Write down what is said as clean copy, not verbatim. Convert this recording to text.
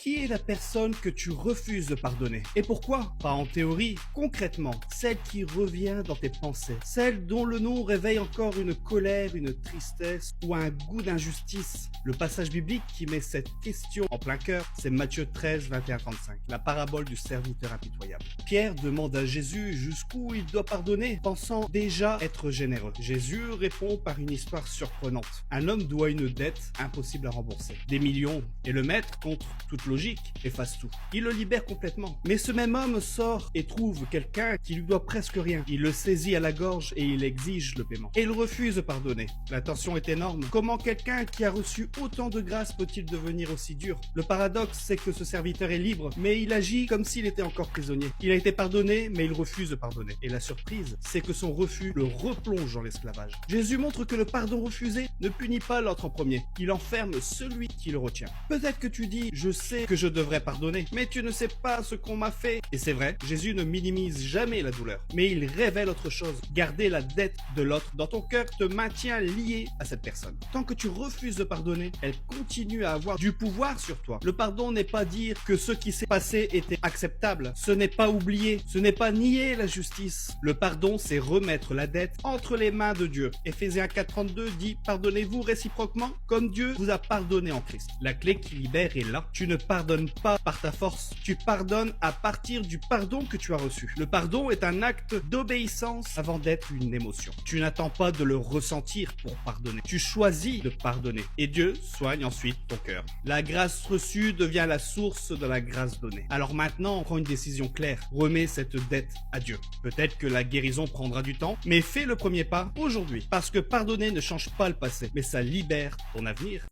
Qui est la personne que tu refuses de pardonner? Et pourquoi? Pas en théorie, concrètement, celle qui revient dans tes pensées, celle dont le nom réveille encore une colère, une tristesse ou un goût d'injustice. Le passage biblique qui met cette question en plein cœur, c'est Matthieu 13, 21-35, la parabole du serviteur impitoyable. Pierre demande à Jésus jusqu'où il doit pardonner, pensant déjà être généreux. Jésus répond par une histoire surprenante. Un homme doit une dette impossible à rembourser, des millions, et le maître, contre toute logique, efface tout. Il le libère complètement. Mais ce même homme sort et trouve quelqu'un qui lui doit presque rien. Il le saisit à la gorge et il exige le paiement. Et il refuse de pardonner. La tension est énorme. Comment quelqu'un qui a reçu autant de grâce peut-il devenir aussi dur? Le paradoxe, c'est que ce serviteur est libre, mais il agit comme s'il était encore prisonnier. Il a été pardonné, mais il refuse de pardonner. Et la surprise, c'est que son refus le replonge dans l'esclavage. Jésus montre que le pardon refusé ne punit pas l'autre en premier. Il enferme celui qui le retient. Peut-être que tu dis, je sais que je devrais pardonner, mais tu ne sais pas ce qu'on m'a fait. Et c'est vrai, Jésus ne minimise jamais la douleur, mais il révèle autre chose. Garder la dette de l'autre dans ton cœur te maintient lié à cette personne. Tant que tu refuses de pardonner, elle continue à avoir du pouvoir sur toi. Le pardon n'est pas dire que ce qui s'est passé était acceptable. Ce n'est pas oublier, ce n'est pas nier la justice. Le pardon, c'est remettre la dette entre les mains de Dieu. Éphésiens 4:32 dit, pardonnez-vous réciproquement comme Dieu vous a pardonné en Christ. La clé qui libère est là. Tu ne pardonnes pas par ta force, tu pardonnes à partir du pardon que tu as reçu. Le pardon est un acte d'obéissance avant d'être une émotion. Tu n'attends pas de le ressentir pour pardonner. Tu choisis de pardonner. Et Dieu soigne ensuite ton cœur. La grâce reçue devient la source de la grâce donnée. Alors maintenant, prends une décision claire. Remets cette dette à Dieu. Peut-être que la guérison prendra du temps, mais fais le premier pas aujourd'hui. Parce que pardonner ne change pas le passé, mais ça libère ton avenir.